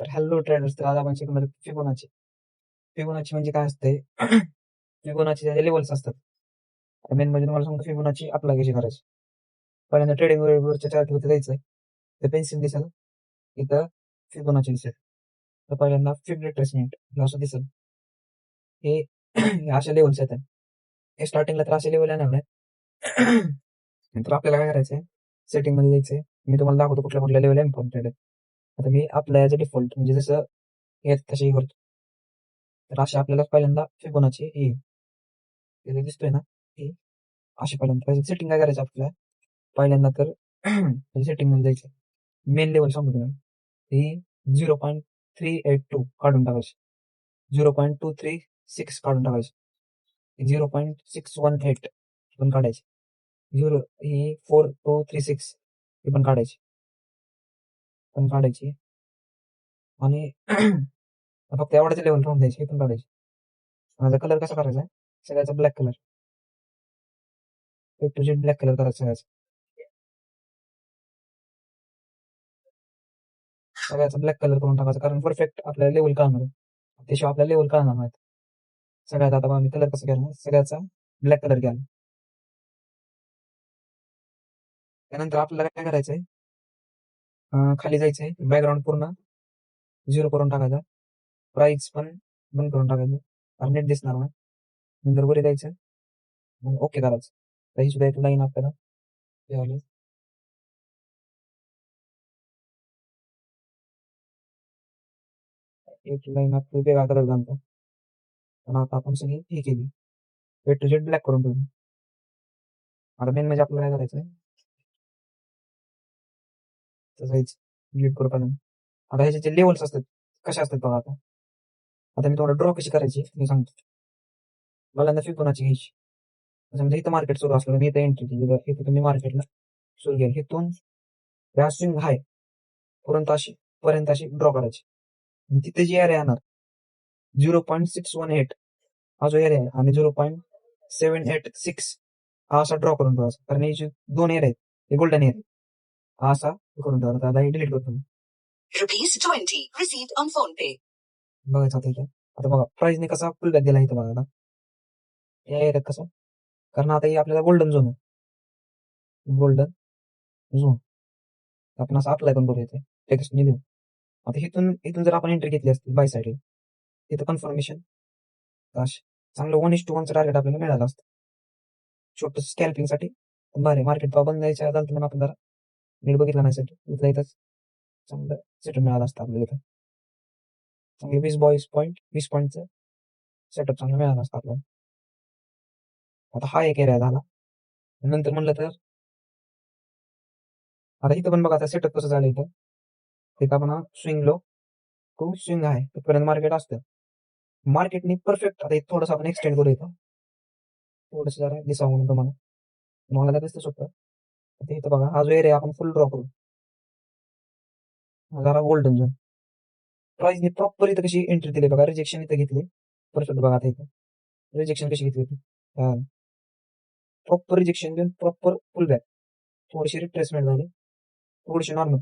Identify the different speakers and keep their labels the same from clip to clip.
Speaker 1: तर hello traders, तर आज आपण शिकणार फिबोनाची. फिबोनाची म्हणजे काय असते? फिबोनाची त्याचे लेवल्स असतात. मेन म्हणजे तुम्हाला सांगतो फिबोनाची अप्लाय कशी करायची. पहिल्यांदा ट्रेडिंग वरच्या चार्टवरती जायचंय. ते पेन्सिल दिसेल, इथं फिबोनाची दिसेल. तर पहिल्यांदा फिब रिट्रेसमेंट असं दिसेल. हे हे अशा लेवल्स येतात. हे स्टार्टिंगला तर असे लेवल येणार नाही. नंतर आपल्याला काय करायचंय, सेटिंग मध्ये जायचंय. मी तुम्हाला दाखवतो कुठल्या कुठल्या लेवल इम्पॉर्टंट आहेत. आता मी अप्लाय ॲज अ डिफॉल्ट म्हणजे जसं येत तशी करतो. तर अशा आपल्याला पहिल्यांदा फिबोनाची ही इथे दिसतोय ना, ही अशी पहिल्यांदा सेटिंग काय करायचं आपल्याला. पहिल्यांदा तर सेटिंग मध्ये जायचं. मेन लेवल सांगतो तुम्हाला, ही 0.382 काढून टाकायची, 0.236 काढून टाकायची, 0.618 पण काढायची, ही 4236 ही पण काढायची आणि फक्त एवढ्याच लेवल राहून द्यायची, ही पण काढायची. माझा कलर कसा करायचा आहे, सगळ्याचा black colour, to jet black colour करायचा सगळ्याचा ब्लॅक कलर करून टाकायचा, कारण परफेक्ट आपल्याला लेवल कळणार आहे. त्याशिवाय आपल्याला लेवल कळणार नाही. सगळ्यात आता आम्ही कलर कसं केला, सगळ्याचा ब्लॅक कलर केला. त्यानंतर आपल्याला काय करायचंय, खाली जायचंय, बॅकग्राऊंड पूर्ण 0 करून टाकायचा, प्राइस पण बंद करून टाकायचं, कारण नीट दिसणार नाही. नंतर वर जायचं, मग ओके करायचं. तर ही सुद्धा एक लाईन आपल्याला एक लाईन आपली वेगळा कलर घालतो. पण आता आपण सगळी ही केली, वेट टू जेड ब्लॅक करून ठेवली. आता मेन म्हणजे आपल्याला काय करायचंय, जायचं डिलीट करू पर्यंत. आता ह्याचे जे लेवल्स असतात कशा असतात बघा. आता मी तुम्हाला ड्रॉ कशी करायची मी सांगतो. पहिल्यांदा फिबोनाची घ्यायची. समजा इथं मार्केट सुरू असलं, मी इथं एंट्री केली, इथं तुम्ही मार्केटला सुरू केलं, इथून या स्विंग हाय पर्यंत अशी ड्रॉ करायची. तिथे जी एरिया येणार 0.618 हा जो एरिया आहे, आणि 0.786 हा असा ड्रॉ करून ठेवायचा, कारण हे जे दोन एरिया आहेत हे गोल्डन एरिया, हा असा करून ठेवायचा. आता हे डिलीट करतो. ₹20 received on phone पे बघायचं आता इथे. आता बघा प्राइसने कसा फुल बॅक दिला इथं बघा. आता या एरियात कसं, कारण आता हे आपल्याला गोल्डन झोन आहे, गोल्डन झोन आपण असं अप्लाय पण करू येते टेक्स्ट देऊ. आता इथून इथून जर आपण एंट्री घेतली असती बाय साईड, तिथं कन्फर्मेशन चांगलं 1:1 टार्गेट आपल्याला मिळालं असतं छोटं स्कॅल्पिंग साठी. बरं मार्केट बंद जायच्या झालं तर आपण जरा नीट बघितला नाही सेट, इथलं इथंच चांगलं सेटअप मिळालं असतं आपल्याला. इथं चांगले 20 पॉईंटचं सेटअप चांगलं मिळालं असतं आपल्याला. आता हा एक एरिया झाला. नंतर म्हणलं तर आता इथं पण बघा आता सेटअप कसं झालं. इथं आपण स्विंग लो टू स्विंग आहे तिथपर्यंत मार्केट असतं. मार्केटने परफेक्ट आता थोडंसं आपण एक्सटेंड करू, येतो थोडस जरा दिसावं म्हणून तुम्हाला दिसतं सोपं. आता इथं बघा हा जो एरिया आपण फुल ड्रॉ करू, जरा गोल्डन झोन. प्राइसने प्रॉपर इथं कशी एंट्री दिली बघा, रिजेक्शन इथं घेतली परफेक्ट. बघा आता इथं रिजेक्शन कशी घेतली होती, प्रॉपर रिजेक्शन देऊन प्रॉपर फुल बॅक, थोडीशी रिट्रेसमेंट झाली, थोडीशी नॉर्मल,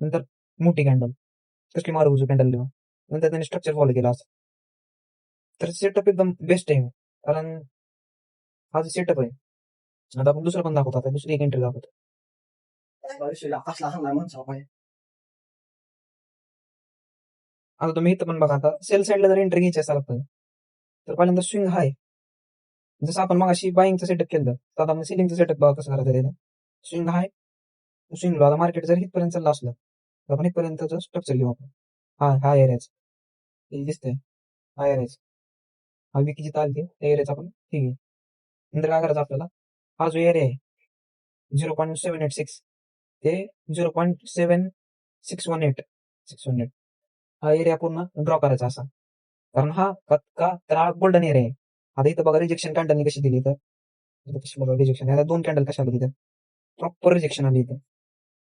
Speaker 1: नंतर मोठी कॅन्डल कसली मारू कॅन्डल देऊ, नंतर त्याने स्ट्रक्चर फॉलो केला असं. तर सेटअप एकदम बेस्ट आहे, कारण हा जो सेटअप आहे. आता आपण दुसरं पण दाखवतो, आता दुसरी एक एंट्री दाखवतो. आता तुम्ही इथं पण बघा, आता सेल साईडला जर एंट्री घ्यायची असेल आपण, तर पहिल्यांदा स्विंग हाय, जसं आपण मग अशी बाईंगचं सेटअप केलं तर आता आपण सेलिंगचं सेटअप बघा कसं करायचं. स्विंग हाय, स्विंग लो. आता मार्केट जर इथपर्यंत चाललं असलं तर आपण इथपर्यंत स्ट्रक्चर घेऊ आपण. हा एरियाच हे दिसतंय, हा एरियाच हा विकी जिथं आली त्या एरियाचा आपण ठीक आहे. नंतर काय करायचं आपल्याला, हा जो एरिया आहे 0.786 ते 0.7618 हा एरिया पूर्ण ड्रॉ करायचा असा, कारण हा तर हा गोल्डन एरिया आहे. आता इथं बघा रिजेक्शन कॅन्डलनी कशी दिली, इथं कशी बघा रिजेक्शन, आता 2 कॅन्डल कशा आली तिथं, प्रॉपर रिजेक्शन आली इथं.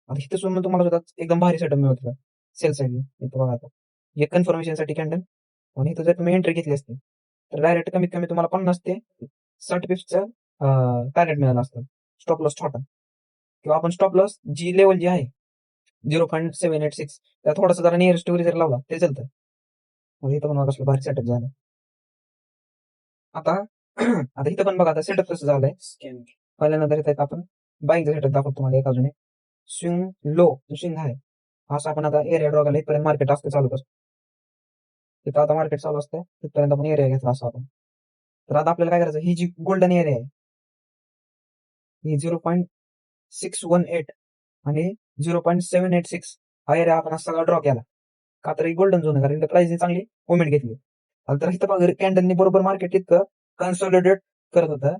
Speaker 1: आता इथं सुद्धा तुम्हाला सुद्धा एकदम भारी सेटअप मिळत सेल साईड. इथं बघा आता एक कन्फर्मेशन साठी कॅन्डल, आणि इथं जर तुम्ही एंट्री घेतली असते तर डायरेक्ट कमीत कमी तुम्हाला 50 ते 60 पिप्सचं टार्गेट मिळालं असतं. स्टॉप लॉस छोटा, किंवा आपण स्टॉप लॉस जी लेवल जी आहे 0.786 त्या थोडासा जरा नियर स्टोरी जर लावला ते चालतं. मग इथं पण कसलं भारी सेटअप झालं. आता आता इथं पण बघा आता सेटअप कसं झालंय. पहिल्यानंतर इथं आपण बाईंगचा सेटअप दाखवतो तुम्हाला एक अजून स्विंग लो स्विंग आहे असं आपण आता एरिया ड्रॉ केला. इथपर्यंत मार्केट असतं चालू कसं तिथं आता मार्केट चालू असतं तिथपर्यंत आपण एरिया घेतला असं आपण. तर आता आपल्याला काय करायचं, ही जी गोल्डन एरिया आहे ही 0.618 आणि 0.786 हा एरिया आपण सगळा ड्रॉ केला का तर ही गोल्डन झोन आहे कारण प्राइस चांगली मुवमेंट घेतली. तर इथं बघा कॅन्डलनी बरोबर मार्केट इतकं कन्सॉलिडेट करत होतं.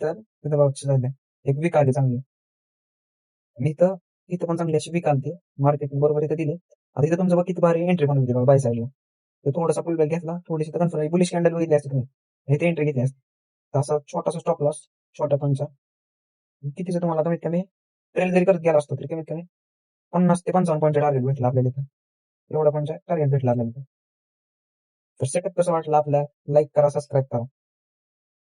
Speaker 1: तर तिथं बघा झालं एक वीक आली चांगली आणि इथं इथं पण चांगली अशी वीक आलती मार्केट बरोबर इथं दिली. आता इथं तुमचं बघ किती भारी एंट्री पण होती बाय साईडला. तर थोडासा पुल बॅक घेतला थोडीशी कन्फर्म बुलिश कॅन्डल बघितली असते तुम्ही इथे एंट्री घेतली असते. असा छोटासा स्टॉप लॉस छोटा पंचा कितीचं तुम्हाला कमीत कमी ट्रेल जरी करत गेला असतो तरी कमीत कमी 50 ते 55 पॉईंट टार्गेट भेटला आपल्याला इथं. एवढा पण टार्गेट भेटला आपल्याला. तर सेटअप कसं वाटलं आपल्याला लाईक करा सबस्क्राईब करा.